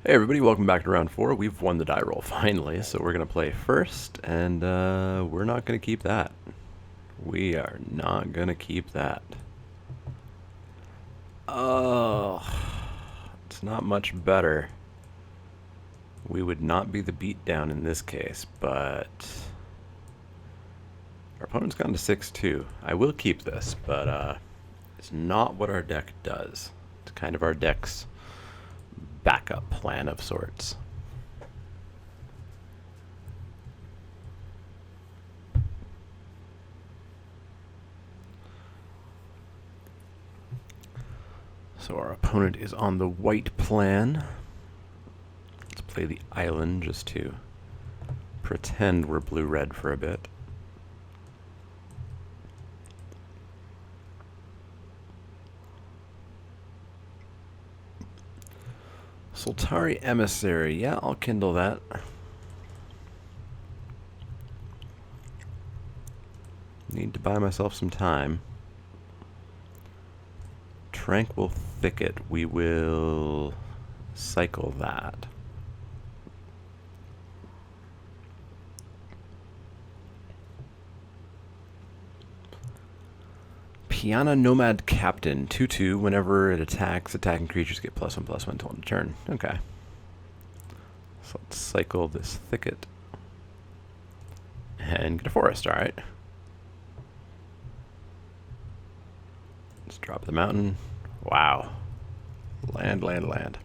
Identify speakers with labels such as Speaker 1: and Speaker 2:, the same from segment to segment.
Speaker 1: Hey everybody, welcome back to round 4. We've won the die roll finally, so we're going to play first, and we're not going to keep that. We are not going to keep that. Oh, it's not much better. We would not be the beatdown in this case, but our opponent's gone to 6-2. I will keep this, but it's not what our deck does. It's kind of our deck's backup plan of sorts. So our opponent is on the white plan. Let's play the island just to pretend we're blue-red for a bit. Soltari Emissary. Yeah, I'll kindle that. Need to buy myself some time. Tranquil Thicket. We will cycle that. Piana Nomad Captain. 2/2. Whenever it attacks, attacking creatures get +1/+1 till end of turn. Okay. So let's cycle this thicket. And get a forest, alright. Let's drop the mountain. Wow. Land, land, land.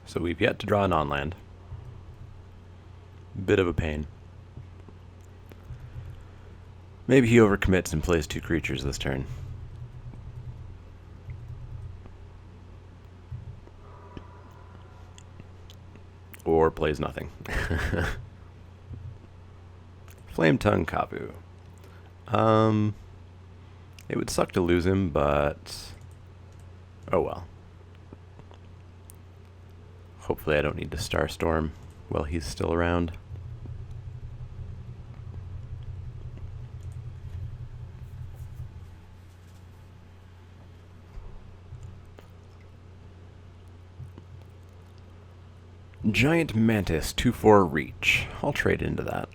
Speaker 1: So we've yet to draw a non-land. Bit of a pain. Maybe he overcommits and plays 2 creatures this turn. Or plays nothing. Flame Tongue Kavu. It would suck to lose him, but oh well. Hopefully I don't need to Starstorm while he's still around. Giant Mantis, 2/4 reach. I'll trade into that.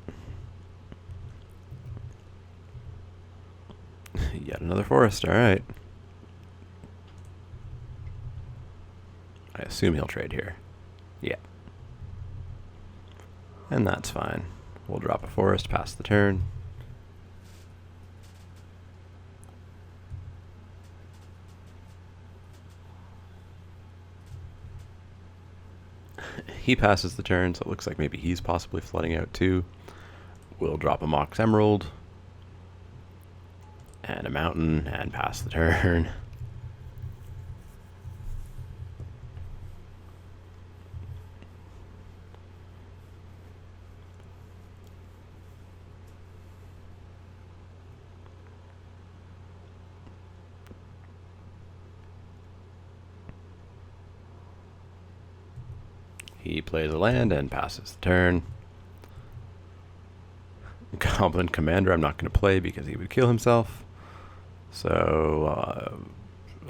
Speaker 1: Yet another forest, alright. I assume he'll trade here. Yeah. And that's fine. We'll drop a forest, pass the turn. He passes the turn, so it looks like maybe he's possibly flooding out too. We'll drop a Mox Emerald. And a mountain, and pass the turn. He plays a land and passes the turn. Goblin Commander I'm not going to play because he would kill himself. So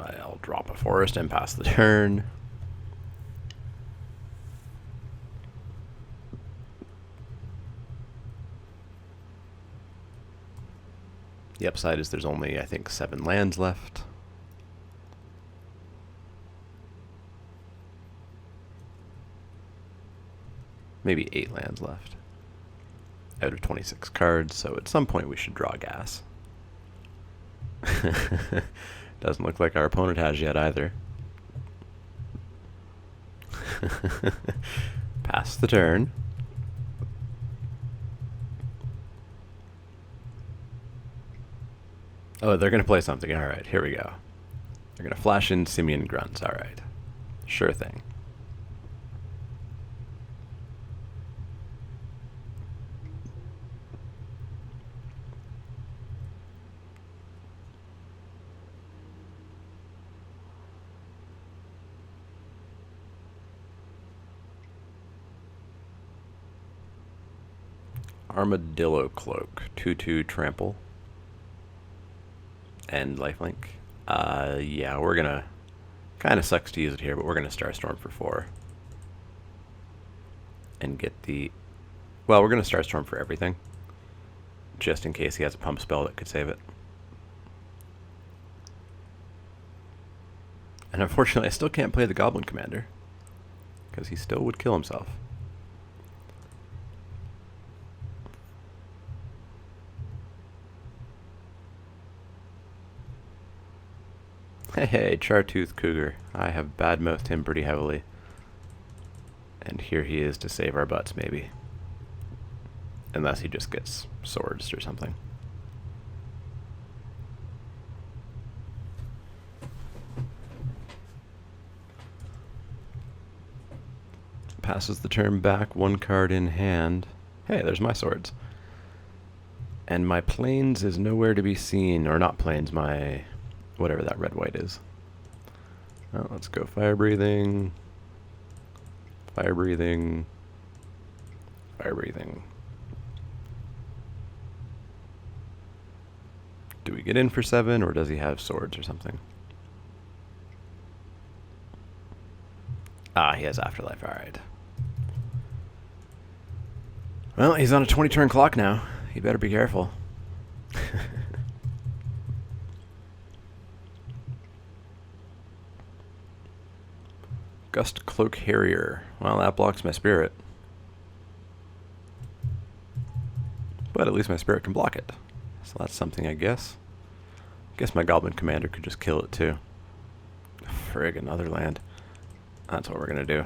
Speaker 1: I'll drop a forest and pass the turn. The upside is there's only, I think, 7 lands left. Maybe 8 lands left out of 26 cards, so at some point we should draw gas. Doesn't look like our opponent has yet either. Pass the turn. Oh, they're going to play something. Alright, here we go. They're going to flash in Simian Grunts. Alright. Sure thing. Armadillo Cloak, 2/2 trample, and lifelink. Yeah, we're gonna Kind of sucks to use it here, but we're going to Starstorm for 4. And get the... Well, we're going to Starstorm for everything. Just in case he has a pump spell that could save it. And unfortunately, I still can't play the Goblin Commander. Because he still would kill himself. Hey, Chartooth Cougar. I have badmouthed him pretty heavily. And here he is to save our butts, maybe. Unless he just gets swords or something. Passes the turn back, 1 card in hand. Hey, there's my swords. And my plains is nowhere to be seen. Or not plains, my... whatever that red-white is. Well, let's go fire breathing. Fire breathing. Fire breathing. Do we get in for 7, or does he have swords or something? Ah, he has Afterlife, alright. Well, he's on a 20-turn clock now. He better be careful. Gust Cloak Harrier. Well, that blocks my spirit. But at least my spirit can block it. So that's something, I guess. Guess my Goblin Commander could just kill it too. Frig, another land. That's what we're gonna do.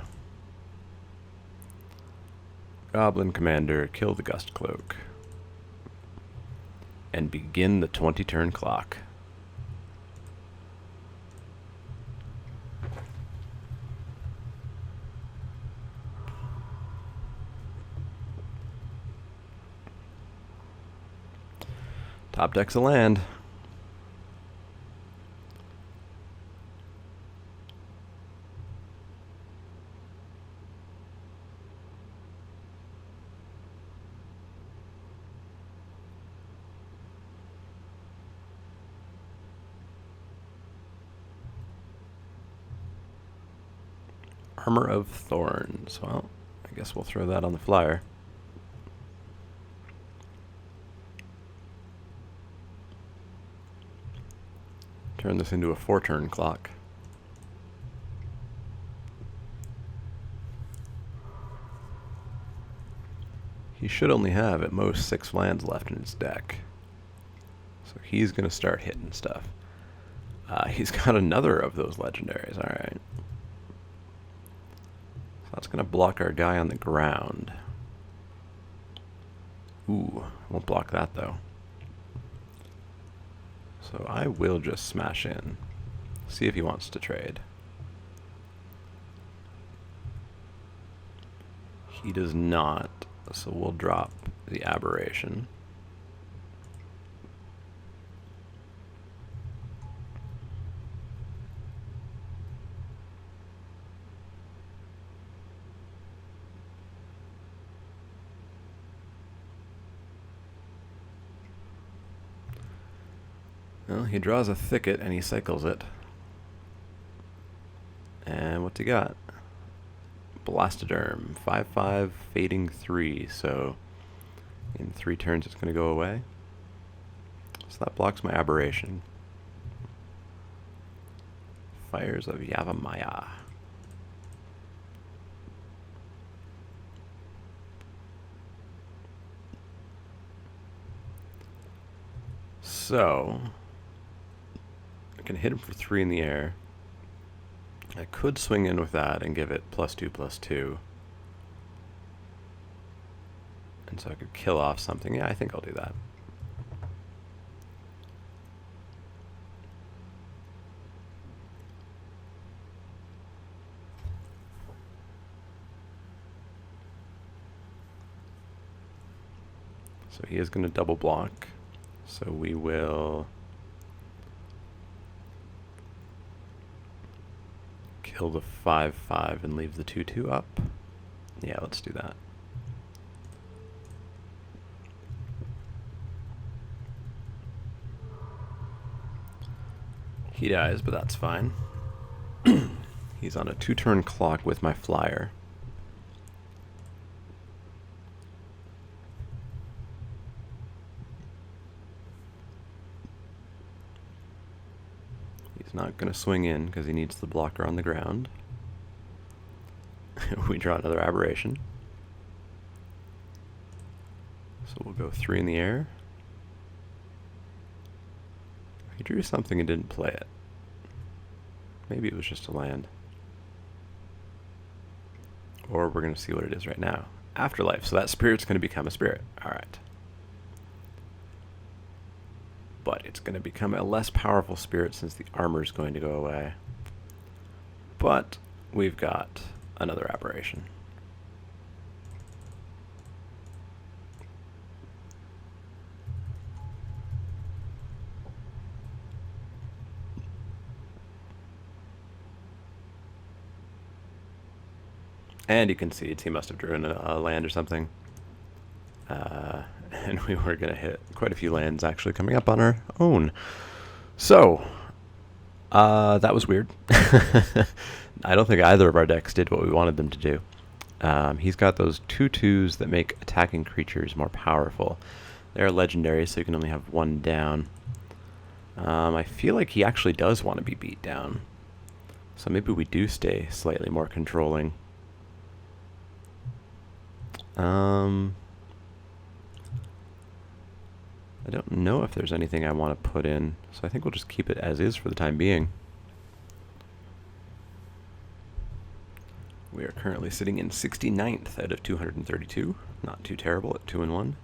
Speaker 1: Goblin Commander, kill the Gust Cloak. And begin the 20-turn clock. Top deck's a land. Armor of Thorns. Well, I guess we'll throw that on the flyer. Turn this into a 4-turn clock. He should only have at most 6 lands left in his deck. So he's going to start hitting stuff. He's got another of those legendaries, alright. So that's going to block our guy on the ground. Ooh, won't block that though. So I will just smash in. See if he wants to trade. He does not, so we'll drop the Aberration. Well, he draws a Thicket and he cycles it. And what's he got? Blastoderm, 5/5, fading 3, so in 3 turns it's going to go away. So that blocks my Aberration. Fires of Yavimaya. So I can hit him for 3 in the air. I could swing in with that and give it +2/+2. And so I could kill off something. Yeah, I think I'll do that. So he is going to double block. So we will kill the 5/5 and leave the 2/2 up. Yeah, let's do that. He dies, but that's fine. He's on a 2-turn clock with my flyer. He's not going to swing in because he needs the blocker on the ground. We draw another aberration. So we'll go 3 in the air. He drew something and didn't play it. Maybe it was just a land. Or we're going to see what it is right now. Afterlife. So that spirit's going to become a spirit. Alright. But it's going to become a less powerful spirit since the armor's going to go away. But we've got another aberration. And he concedes. He must have driven a land or something. And we were going to hit quite a few lands actually coming up on our own. So, that was weird. I don't think either of our decks did what we wanted them to do. He's got those 2/2s that make attacking creatures more powerful. They're legendary, so you can only have 1 down. I feel like he actually does want to be beat down. So maybe we do stay slightly more controlling. I don't know if there's anything I want to put in, so I think we'll just keep it as is for the time being. We are currently sitting in 69th out of 232. Not too terrible at 2-1.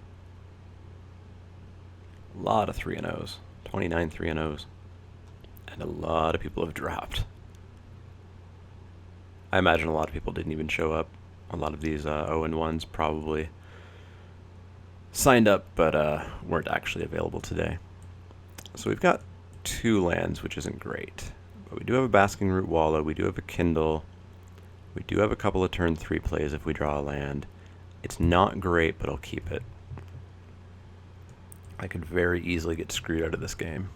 Speaker 1: A lot of 3-0s. 29 3-0s. And a lot of people have dropped. I imagine a lot of people didn't even show up. A lot of these 0-1s probably signed up, but weren't actually available today. So we've got 2 lands, which isn't great. But we do have a Basking Root Wallow, we do have a Kindle, we do have a couple of turn 3 plays if we draw a land. It's not great, but I'll keep it. I could very easily get screwed out of this game.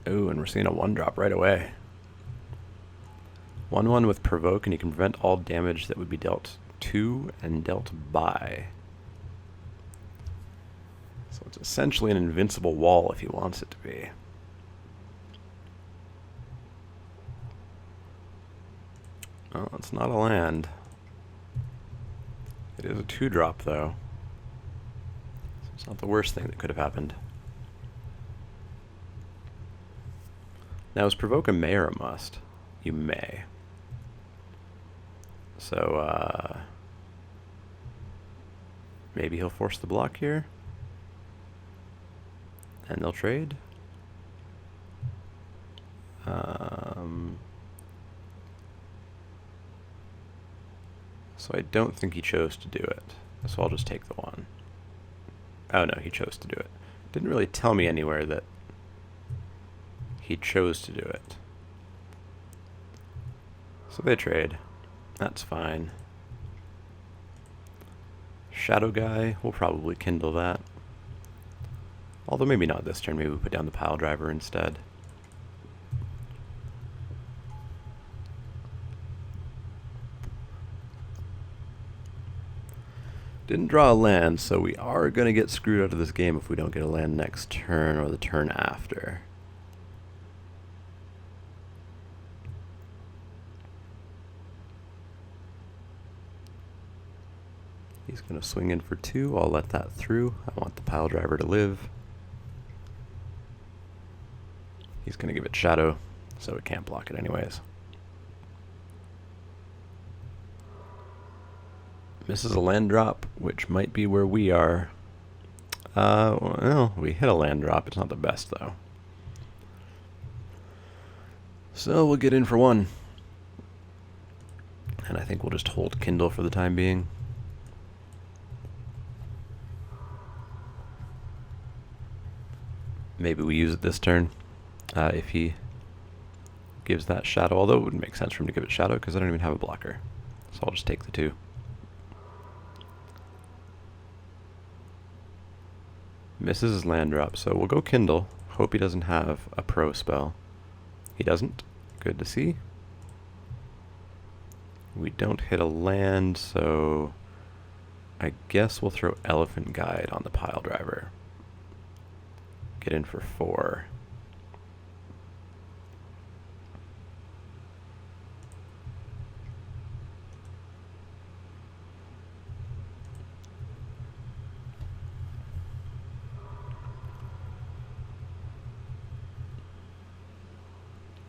Speaker 1: Ooh, and we're seeing a 1-drop right away. 1/1 with Provoke, and you can prevent all damage that would be dealt to and dealt by. So it's essentially an invincible wall if he wants it to be. Oh, it's not a land. It is a 2-drop, though. So it's not the worst thing that could have happened. Now, is Provoke a may or a must? You may. So, maybe he'll force the block here. And they'll trade. So I don't think he chose to do it. So I'll just take the 1. Oh no, he chose to do it. Didn't really tell me anywhere that he chose to do it. So they trade. That's fine. Shadow Guy, we'll probably kindle that. Although maybe not this turn, maybe we put down the pile driver instead. Didn't draw a land, so we are going to get screwed out of this game if we don't get a land next turn or the turn after. He's going to swing in for 2. I'll let that through. I want the pile driver to live. He's going to give it shadow, so it can't block it anyways. Misses a land drop, which might be where we are. Well, we hit a land drop. It's not the best, though. So we'll get in for 1. And I think we'll just hold Kindle for the time being. Maybe we use it this turn, if he gives that shadow, although it wouldn't make sense for him to give it shadow because I don't even have a blocker. So I'll just take the 2. Misses his land drop, so we'll go Kindle, hope he doesn't have a pro spell. He doesn't. Good to see. We don't hit a land, so I guess we'll throw Elephant Guide on the pile driver. Get in for 4.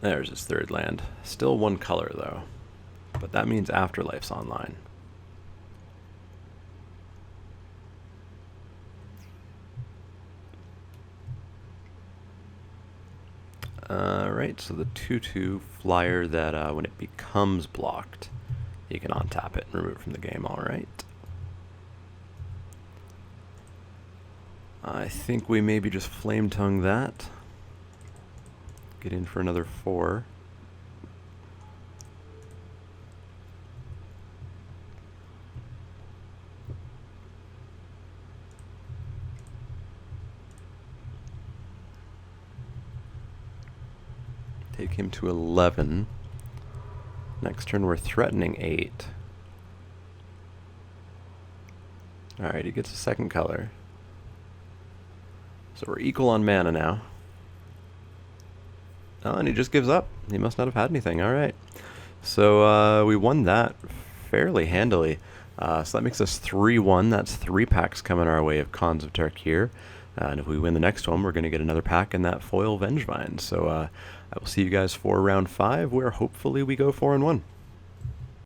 Speaker 1: There's his 3rd land. Still 1 color, though. But that means Afterlife's online. Alright, so the 2/2 flyer that when it becomes blocked, you can untap it and remove it from the game, alright. I think we maybe just Flame Tongue that. Get in for another 4. Take him to 11. Next turn we're threatening 8. Alright, he gets a 2nd color. So we're equal on mana now. Oh, and he just gives up. He must not have had anything. Alright. So we won that fairly handily. So that makes us 3-1. That's 3 packs coming our way of Khans of Tarkir. And if we win the next one, we're going to get another pack in that foil Vengevine. So I will see you guys for round 5, where hopefully we go 4-1.